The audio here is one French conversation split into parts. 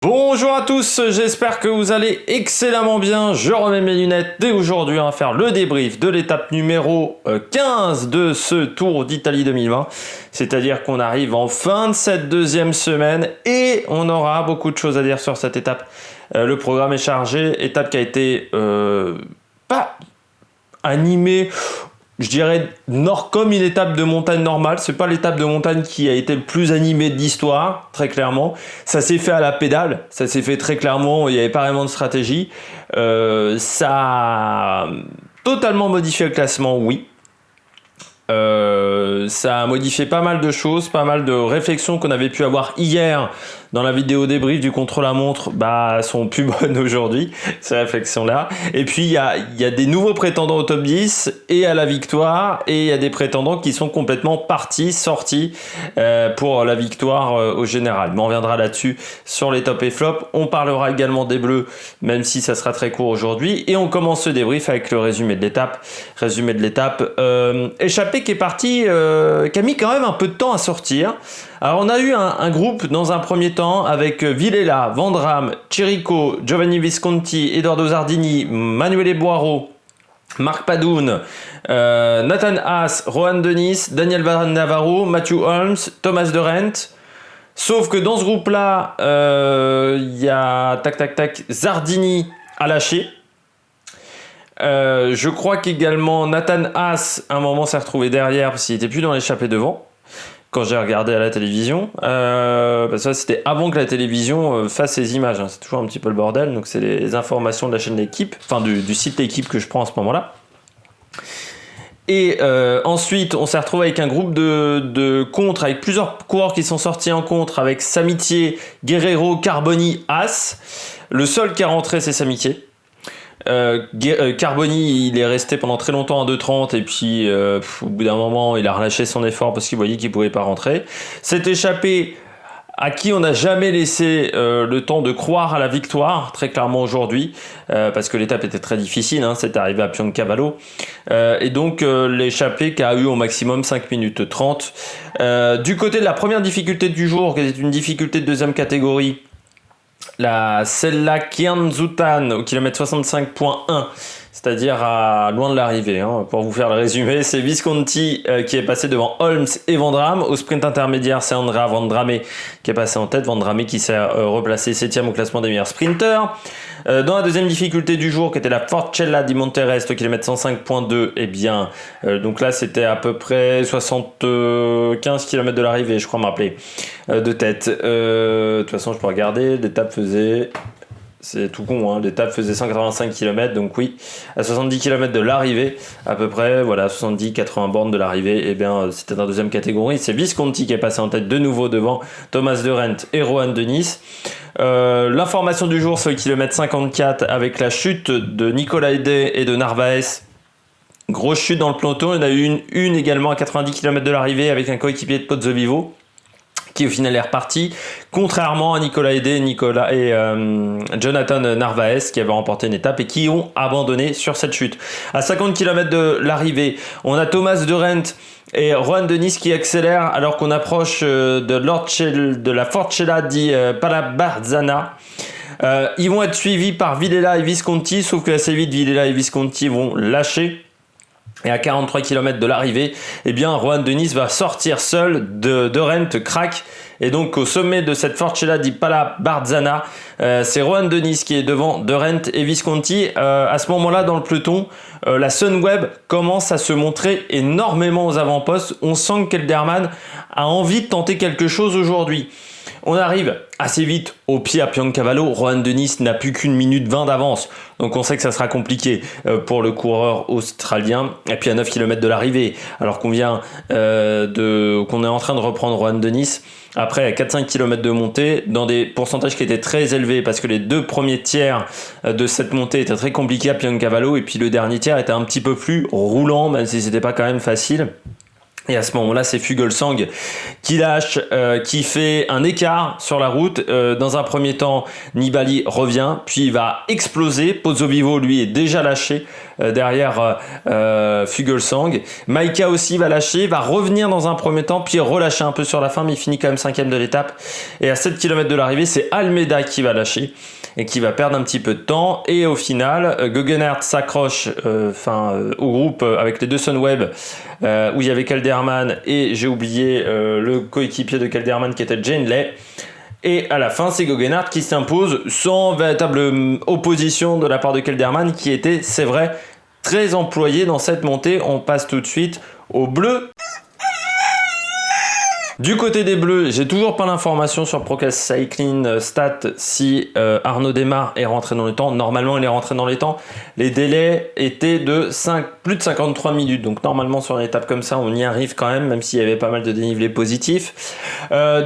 Bonjour à tous, j'espère que vous allez excellemment bien. Je remets mes lunettes dès aujourd'hui. On va faire le débrief de l'étape numéro 15 de ce Tour d'Italie 2020. C'est-à-dire qu'on arrive en fin de cette deuxième semaine et on aura beaucoup de choses à dire sur cette étape. Le programme est chargé, étape qui a été pas animée, je dirais comme une étape de montagne normale. C'est pas l'étape de montagne qui a été le plus animée de l'histoire, très clairement. Ça s'est fait à la pédale, ça s'est fait très clairement, il n'y avait pas vraiment de stratégie. Ça a totalement modifié le classement, oui. Ça a modifié pas mal de choses, pas mal de réflexions qu'on avait pu avoir hier dans la vidéo débrief du contre-la-montre, sont plus bonnes aujourd'hui, ces réflexions-là. Et puis, il y a des nouveaux prétendants au top 10 et à la victoire, et il y a des prétendants qui sont complètement sortis pour la victoire au général. Mais on reviendra là-dessus sur les tops et flops. On parlera également des bleus, même si ça sera très court aujourd'hui. Et on commence ce débrief avec le résumé de l'étape. Échappée qui est partie, qui a mis quand même un peu de temps à sortir. Alors on a eu un groupe dans un premier temps avec Villela, Vandrame, Chirico, Giovanni Visconti, Edoardo Zardini, Manuele Boiro, Marc Padoun, Nathan Haas, Rohan Dennis, Daniel Navarro, Matthew Holmes, Thomas de Rent. Sauf que dans ce groupe-là, il y a Zardini à lâcher. Je crois qu'également Nathan Haas, à un moment, s'est retrouvé derrière parce qu'il n'était plus dans l'échappée devant. Quand j'ai regardé à la télévision, parce que c'était avant que la télévision fasse ses images, hein. C'est toujours un petit peu le bordel, donc c'est les informations de la chaîne L'équipe, enfin du site L'équipe que je prends à ce moment-là. Et ensuite, on s'est retrouvé avec un groupe de contre, avec plusieurs coureurs qui sont sortis en contre, avec Samitier, Guerrero, Carboni, Haas. Le seul qui a rentré, c'est Samitier. Carboni, il est resté pendant très longtemps à 2,30 et puis au bout d'un moment il a relâché son effort parce qu'il voyait qu'il pouvait pas rentrer. Cet échappé à qui on n'a jamais laissé le temps de croire à la victoire, très clairement aujourd'hui, parce que l'étape était très difficile, hein, c'est arrivé à Pioncavallo, et donc l'échappé qui a eu au maximum 5 minutes 30. Du côté de la première difficulté du jour, qui est une difficulté de deuxième catégorie, celle-là, Kianzutan au kilomètre 65.1, c'est-à-dire loin de l'arrivée, hein. Pour vous faire le résumé, c'est Visconti qui est passé devant Holmes et Vandrame. Au sprint intermédiaire, c'est Andrea Vandrame qui est passé en tête. Vandrame qui s'est replacé 7ème au classement des meilleurs sprinters. Dans la deuxième difficulté du jour, qui était la Forcella di Monterest au kilomètre 105.2, et bien, donc là c'était à peu près 75 km de l'arrivée, je crois me rappeler, de tête. De toute façon, je peux regarder, l'étape faisait... C'est tout con, hein. L'étape faisait 185 km, donc oui, à 70 km de l'arrivée, à peu près, voilà, 70-80 bornes de l'arrivée, et bien c'était dans la deuxième catégorie. C'est Visconti qui est passé en tête de nouveau devant Thomas de Rent et Rohan Dennis. L'information du jour, c'est le kilomètre 54 avec la chute de Nicolas Hedé et de Narvaez. Grosse chute dans le peloton. Il y en a eu une également à 90 km de l'arrivée avec un coéquipier de Pozzovivo qui au final est reparti, contrairement à Nicolas Hedé et Jonathan Narvaez qui avaient remporté une étape et qui ont abandonné sur cette chute. À 50 km de l'arrivée, on a Thomas de Rent et Rohan Dennis qui accélèrent alors qu'on approche de la Forcella di Palabarzana. Ils vont être suivis par Villela et Visconti, sauf que assez vite Villela et Visconti vont lâcher. Et à 43 km de l'arrivée, eh bien, Rohan Dennis va sortir seul, de Rent craque. Et donc, au sommet de cette Forcella di Palabarzana, c'est Rohan Dennis qui est devant de Rent et Visconti. À ce moment-là, dans le peloton, la Sunweb commence à se montrer énormément aux avant-postes. On sent que Kelderman a envie de tenter quelque chose aujourd'hui. On arrive assez vite au pied à Pioncavallo. Rohan Dennis n'a plus qu'une minute 20 d'avance. Donc on sait que ça sera compliqué pour le coureur australien. Et puis à 9 km de l'arrivée, alors qu'on est en train de reprendre Rohan Dennis, après à 4-5 km de montée, dans des pourcentages qui étaient très élevés, parce que les deux premiers tiers de cette montée étaient très compliqués à Pioncavallo, et puis le dernier tiers était un petit peu plus roulant, même si c'était pas quand même facile. Et à ce moment-là, c'est Fuglsang qui lâche, qui fait un écart sur la route. Dans un premier temps, Nibali revient, puis il va exploser. Pozzovivo, lui, est déjà lâché derrière Fuglsang. Maika aussi va lâcher, va revenir dans un premier temps, puis relâcher un peu sur la fin, mais il finit quand même 5e de l'étape. Et à 7 km de l'arrivée, c'est Almeida qui va lâcher et qui va perdre un petit peu de temps. Et au final, Geoghenaert s'accroche au groupe avec les deux Sunweb, où il y avait Kelderman et j'ai oublié le coéquipier de Kelderman qui était Jane Lay. Et à la fin, c'est Geoghenaert qui s'impose sans véritable opposition de la part de Kelderman, qui était, c'est vrai, très employé dans cette montée. On passe tout de suite aux Bleus. Du côté des Bleus, j'ai toujours pas l'information sur Procast Cycling Stat si Arnaud Démare est rentré dans les temps. Normalement, il est rentré dans les temps. Les délais étaient de plus de 53 minutes. Donc normalement, sur une étape comme ça, on y arrive quand même s'il y avait pas mal de dénivelé positif.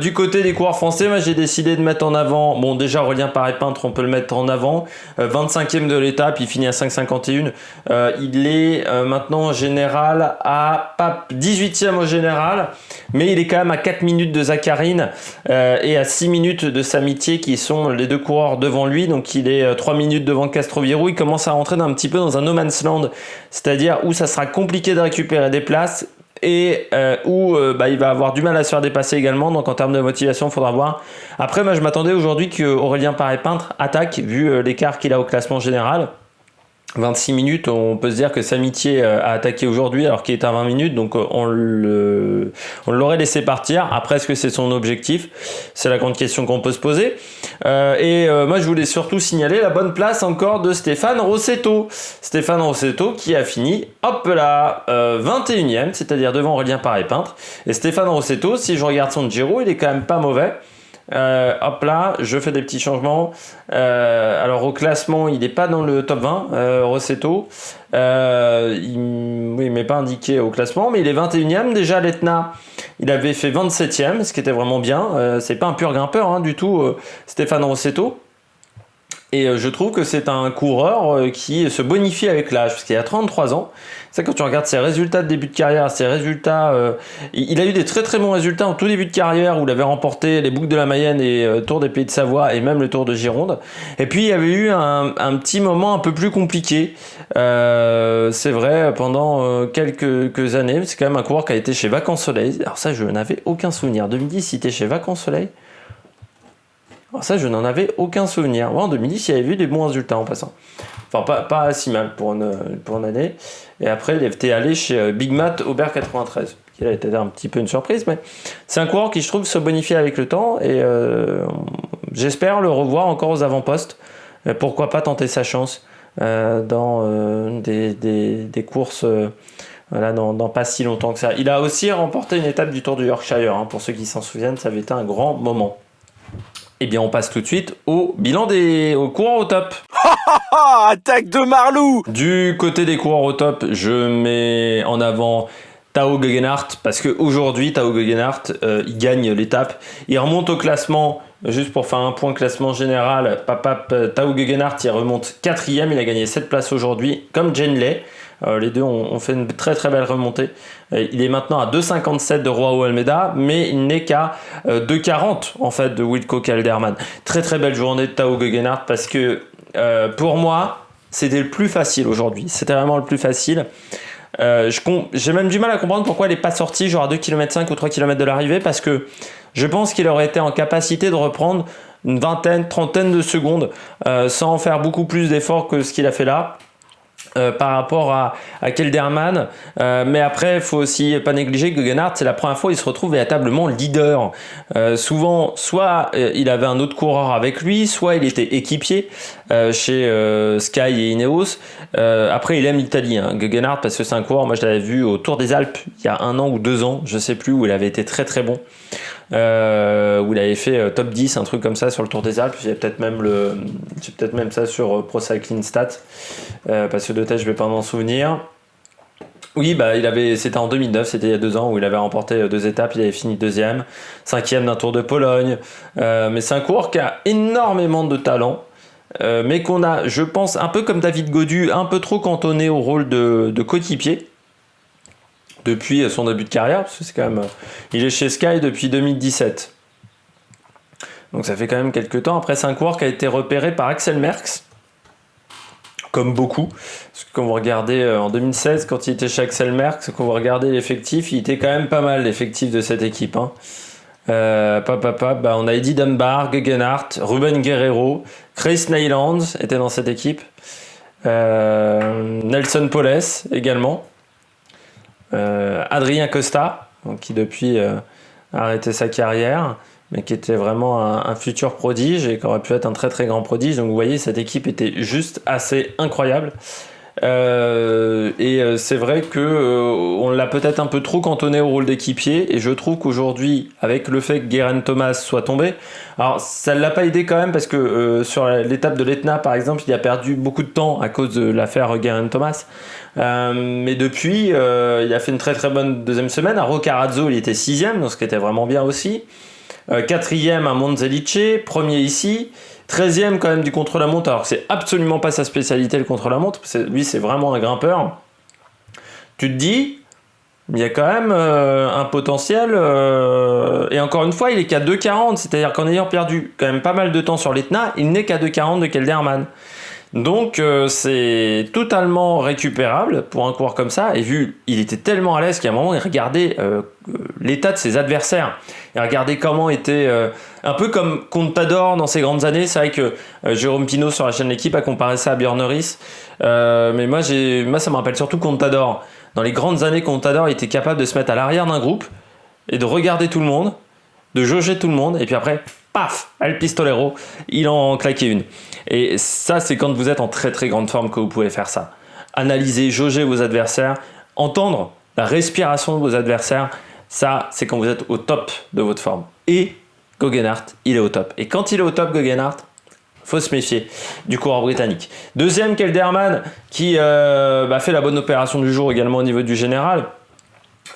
Du côté des coureurs français, moi j'ai décidé de mettre en avant, bon déjà Aurélien Paré-Peintre, on peut le mettre en avant. 25e de l'étape, il finit à 5,51. Il est maintenant en général à 18e au général, mais il est quand même à 4 minutes de Zacharine et à 6 minutes de Samitier qui sont les deux coureurs devant lui. Donc il est 3 minutes devant Castroviejo. Il commence à rentrer un petit peu dans un no man's land, c'est-à-dire où ça sera compliqué de récupérer des places et où il va avoir du mal à se faire dépasser également. Donc en termes de motivation, il faudra voir. Après, moi je m'attendais aujourd'hui qu'Aurélien Paré-Peintre attaque vu l'écart qu'il a au classement général. 26 minutes, on peut se dire que Samitier a attaqué aujourd'hui alors qu'il est à 20 minutes, donc on l'aurait laissé partir. Après, est-ce que c'est son objectif? C'est la grande question qu'on peut se poser. Moi, je voulais surtout signaler la bonne place encore de Stéphane Rossetto. Stéphane Rossetto qui a fini, hop là, 21e, c'est-à-dire devant Aurélien Paré-Peintre. Et Stéphane Rossetto, si je regarde son Giro, il est quand même pas mauvais. Hop là, je fais des petits changements. Alors au classement, il n'est pas dans le top 20, Rossetto. Il m'est pas indiqué au classement, mais il est 21e. Déjà, l'Etna, il avait fait 27e, ce qui était vraiment bien. C'est pas un pur grimpeur du tout, Stéphane Rossetto. Et je trouve que c'est un coureur qui se bonifie avec l'âge, parce qu'il a 33 ans. C'est quand tu regardes ses résultats de début de carrière, ses résultats... il a eu des très très bons résultats en tout début de carrière, où il avait remporté les boucles de la Mayenne et Tour des Pays de Savoie, et même le Tour de Gironde. Et puis il y avait eu un petit moment un peu plus compliqué, c'est vrai, pendant quelques années. C'est quand même un coureur qui a été chez Vacances Soleil. Alors ça, je n'avais aucun souvenir. 2010, il était chez Vacances Soleil. Alors ça, je n'en avais aucun souvenir. Ouais, en 2010, il y avait vu des bons résultats en passant. Enfin, pas si mal pour une année. Et après, il était allé chez Big Mat Aubert 93. Qui a été un petit peu une surprise, mais c'est un coureur qui, je trouve, se bonifie avec le temps. Et j'espère le revoir encore aux avant-postes. Pourquoi pas tenter sa chance dans des courses... Voilà, dans pas si longtemps que ça. Il a aussi remporté une étape du Tour du Yorkshire. Pour ceux qui s'en souviennent, ça avait été un grand moment. Eh bien, on passe tout de suite au bilan aux coureurs au top. Attaque de Marlou! Du côté des coureurs au top, je mets en avant Tao Geoghenaert parce qu'aujourd'hui, Tao Geoghenaert, il gagne l'étape. Il remonte au classement, juste pour faire un point classement général. Tao Geoghenaert, il remonte 4e. Il a gagné 7 places aujourd'hui, comme Jane Lay. Les deux ont fait une très très belle remontée. Il est maintenant à 2,57 de Joao Almeida, mais il n'est qu'à 2,40 en fait de Wilco Kelderman. Très très belle journée de Tao Geoghenaert parce que pour moi, c'était le plus facile aujourd'hui. C'était vraiment le plus facile. J'ai même du mal à comprendre pourquoi il n'est pas sorti genre à 2,5 km ou 3 km de l'arrivée, parce que je pense qu'il aurait été en capacité de reprendre une vingtaine, trentaine de secondes sans faire beaucoup plus d'efforts que ce qu'il a fait là. Par rapport à Kelderman, mais après il faut aussi pas négliger que Geoghenaert, c'est la première fois où il se retrouve véritablement leader. Souvent, soit il avait un autre coureur avec lui, soit il était équipier chez Sky et Ineos. Après, il aime l'Italie, Geoghenaert, parce que c'est un coureur, moi je l'avais vu au Tour des Alpes il y a 1 an ou 2 ans, je sais plus, où il avait été très très bon. Où il avait fait top 10, un truc comme ça sur le Tour des Alpes. J'ai peut-être même ça sur Pro Cycling Stats, parce que de tête je vais pas m'en souvenir. Oui, c'était en 2009, c'était il y a 2 ans, où il avait remporté 2 étapes. Il avait fini 2e, 5e d'un Tour de Pologne, mais c'est un coureur qui a énormément de talent, mais qu'on a, je pense, un peu comme David Gaudu, un peu trop cantonné au rôle de coéquipier. depuis son début de carrière, parce que c'est quand même, il est chez Sky depuis 2017. Donc ça fait quand même quelques temps. Après, c'est un coureur qui a été repéré par Axel Merckx, comme beaucoup. Parce que quand vous regardez en 2016, quand il était chez Axel Merckx, quand vous regardez l'effectif, il était quand même pas mal l'effectif de cette équipe. Hein. On a Eddie Dunbar, Guggenhardt, Ruben Guerrero, Chris Neyland était dans cette équipe. Nelson Poles également. Adrien Costa, donc, qui depuis a arrêté sa carrière, mais qui était vraiment un futur prodige et qui aurait pu être un très très grand prodige. Donc vous voyez, cette équipe était juste assez incroyable. C'est vrai que on l'a peut-être un peu trop cantonné au rôle d'équipier, et je trouve qu'aujourd'hui, avec le fait que Geraint Thomas soit tombé, alors ça ne l'a pas aidé quand même, parce que sur l'étape de l'Etna par exemple, il a perdu beaucoup de temps à cause de l'affaire Geraint Thomas, mais depuis il a fait une très très bonne deuxième semaine. À Rocarazzo il était 6ème, donc ce qui était vraiment bien aussi. 4ème à Monzelice, premier ici, 13ème quand même du contre-la-montre, alors que c'est absolument pas sa spécialité le contre-la-montre, lui c'est vraiment un grimpeur. Tu te dis, il y a quand même un potentiel, et encore une fois il est qu'à 2,40, c'est-à-dire qu'en ayant perdu quand même pas mal de temps sur l'Etna, il n'est qu'à 2,40 de Kelderman. Donc c'est totalement récupérable pour un coureur comme ça, et vu il était tellement à l'aise qu'à un moment il regardait l'état de ses adversaires, il regardait comment était un peu comme Contador dans ses grandes années. C'est vrai que Jérôme Pinault sur la chaîne L'équipe a comparé ça à Björn Norris, mais moi ça me rappelle surtout Contador. Dans les grandes années, Contador était capable de se mettre à l'arrière d'un groupe et de regarder tout le monde, de jauger tout le monde, et puis après paf, El Pistolero, il en claquait une. Et ça, c'est quand vous êtes en très très grande forme que vous pouvez faire ça. Analyser, jauger vos adversaires, entendre la respiration de vos adversaires, ça, c'est quand vous êtes au top de votre forme. Et Guggenhardt, il est au top. Et quand il est au top, Guggenhardt, faut se méfier du coureur britannique. Deuxième, Kelderman, qui fait la bonne opération du jour également au niveau du général.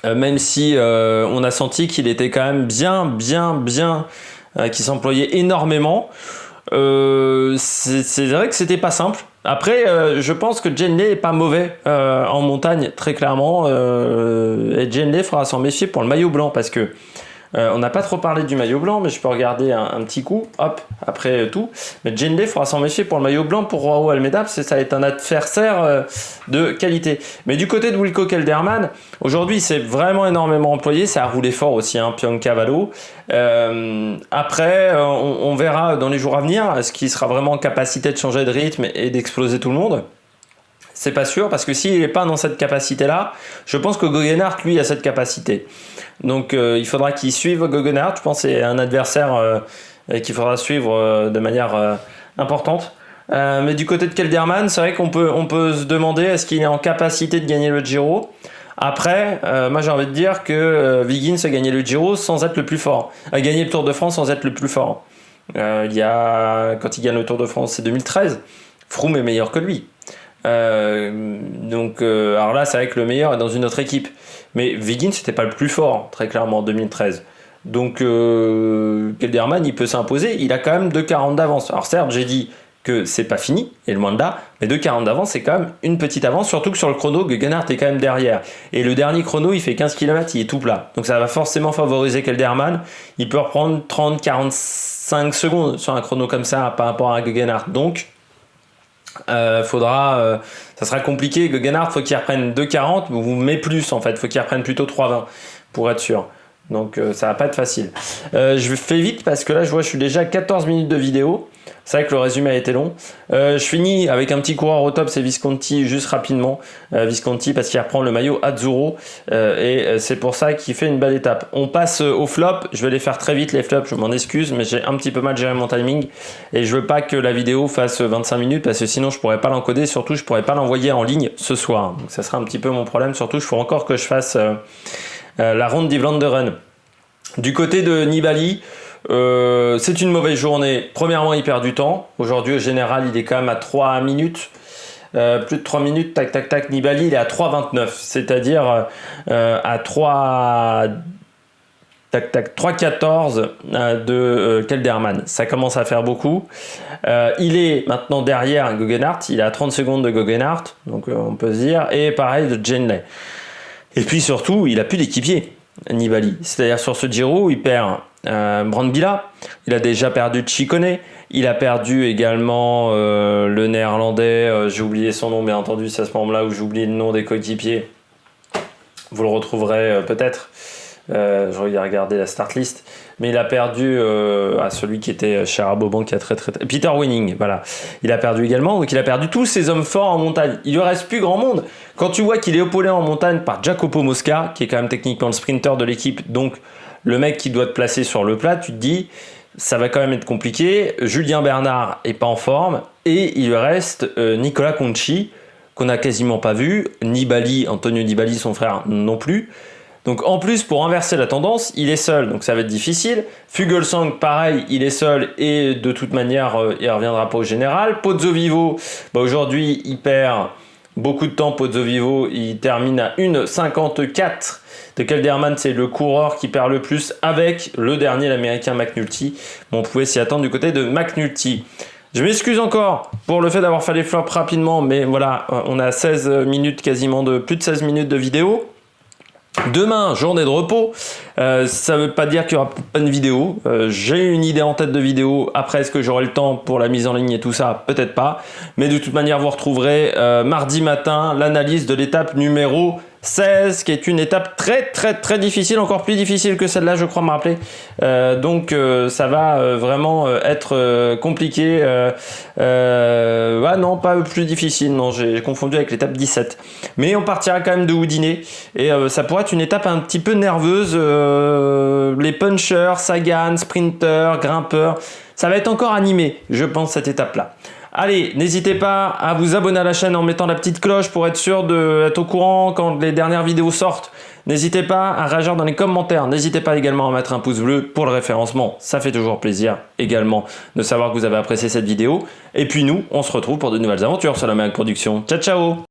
Même si on a senti qu'il était quand même bien, qu'il s'employait énormément. C'est vrai que c'était pas simple. Après, je pense que Genley est pas mauvais en montagne, très clairement. Et Genley faudra s'en méfier pour le maillot blanc, parce que on n'a pas trop parlé du maillot blanc, mais je peux regarder un petit coup, hop, après tout. Mais Genley faudra s'en méfier pour le maillot blanc pour Joao Almeida, parce que ça va être un adversaire de qualité. Mais du côté de Wilco Kelderman, aujourd'hui, c'est vraiment énormément employé. Ça a roulé fort aussi, hein, Piancavallo. Après, on verra dans les jours à venir, est-ce qu'il sera vraiment en capacité de changer de rythme et d'exploser tout le monde. C'est pas sûr, parce que s'il n'est pas dans cette capacité-là, je pense que Guggenhardt, lui, a cette capacité. Donc il faudra qu'il suive Guggenhardt. Je pense que c'est un adversaire qu'il faudra suivre de manière importante. Mais du côté de Kelderman, c'est vrai qu'on peut se demander est-ce qu'il est en capacité de gagner le Giro. Après, moi j'ai envie de dire que Wiggins a gagné le Giro sans être le plus fort. A gagné le Tour de France sans être le plus fort. Quand il gagne le Tour de France, c'est 2013. Froome est meilleur que lui. Alors là, c'est vrai que le meilleur est dans une autre équipe. Mais Wiggins, c'était pas le plus fort, très clairement, en 2013. Donc, Kelderman, il peut s'imposer. Il a quand même 2,40 d'avance. Alors, certes, j'ai dit que c'est pas fini, et le loin de là, mais 2,40 d'avance, c'est quand même une petite avance, surtout que sur le chrono, Guggenhardt est quand même derrière. Et le dernier chrono, il fait 15 km, il est tout plat. Donc, ça va forcément favoriser Kelderman. Il peut reprendre 30-45 secondes sur un chrono comme ça par rapport à Guggenhardt. Donc, ça sera compliqué. Guggenhardt, faut qu'il reprenne 2,40 mais plus en fait, faut qu'il reprenne plutôt 3,20 pour être sûr. Donc ça va pas être facile. Je fais vite parce que là je suis déjà à 14 minutes de vidéo. C'est vrai que le résumé a été long. Je finis avec un petit coureur au top, c'est Visconti, juste rapidement. Visconti parce qu'il reprend le maillot Azzurro et c'est pour ça qu'il fait une belle étape. On passe au flop. Je vais les faire très vite les flops, je m'en excuse, mais j'ai un petit peu mal géré mon timing et je veux pas que la vidéo fasse 25 minutes parce que sinon je pourrais pas l'encoder, surtout je pourrais pas l'envoyer en ligne ce soir. Donc ça sera un petit peu mon problème, surtout il faut encore que je fasse la ronde d'Ivlanderen. Du côté de Nibali, c'est une mauvaise journée. Premièrement, il perd du temps. Aujourd'hui, au général, il est quand même à 3 minutes. Plus de 3 minutes, tac. Nibali, il est à 3,29. C'est-à-dire à 3,14 de Kelderman. Ça commence à faire beaucoup. Il est maintenant derrière Guggenhardt. Il est à 30 secondes de Guggenhardt. Donc on peut se dire. Et pareil de Genley. Et puis surtout, il a plus d'équipier, Nibali. C'est-à-dire sur ce Giro, il perd Brambilla, il a déjà perdu Ciccone, il a perdu également le néerlandais, j'ai oublié son nom bien entendu, c'est à ce moment-là où j'oublie le nom des coéquipiers. Vous le retrouverez peut-être. Je vais regarder la start list, mais il a perdu à celui qui était chez Rabobank qui a très Peter Winning, voilà, il a perdu également, donc il a perdu tous ses hommes forts en montagne. Il lui reste plus grand monde quand tu vois qu'il est épaulé en montagne par Jacopo Mosca, qui est quand même techniquement le sprinter de l'équipe, donc le mec qui doit te placer sur le plat. Tu te dis ça va quand même être compliqué. Julien Bernard est pas en forme et il lui reste Nicola Conchi qu'on n'a quasiment pas vu, Antonio Nibali son frère non plus. Donc en plus, pour inverser la tendance, il est seul, donc ça va être difficile. Fuglsang, pareil, il est seul et de toute manière, il reviendra pas au général. Pozzovivo, aujourd'hui, il perd beaucoup de temps. Pozzovivo, il termine à 1,54 de Kelderman, c'est le coureur qui perd le plus avec le dernier, l'américain McNulty. Bon, on pouvait s'y attendre du côté de McNulty. Je m'excuse encore pour le fait d'avoir fait les flops rapidement, mais voilà, on a 16 minutes quasiment plus de 16 minutes de vidéo. Demain, journée de repos, ça veut pas dire qu'il n'y aura pas une vidéo. J'ai une idée en tête de vidéo. Après, est-ce que j'aurai le temps pour la mise en ligne et tout ça? Peut-être pas. Mais de toute manière, vous retrouverez mardi matin l'analyse de l'étape numéro 16, qui est une étape très difficile, encore plus difficile que celle-là, je crois me rappeler. Donc ça va vraiment être compliqué. Ah non, pas plus difficile, non, j'ai confondu avec l'étape 17. Mais on partira quand même de Houdinet et ça pourrait être une étape un petit peu nerveuse. Les punchers, Sagan, sprinters, grimpeurs, ça va être encore animé, je pense, cette étape-là. Allez, n'hésitez pas à vous abonner à la chaîne en mettant la petite cloche pour être sûr d'être au courant quand les dernières vidéos sortent. N'hésitez pas à réagir dans les commentaires. N'hésitez pas également à mettre un pouce bleu pour le référencement. Ça fait toujours plaisir également de savoir que vous avez apprécié cette vidéo. Et puis nous, on se retrouve pour de nouvelles aventures sur la Mag Production. Ciao, ciao!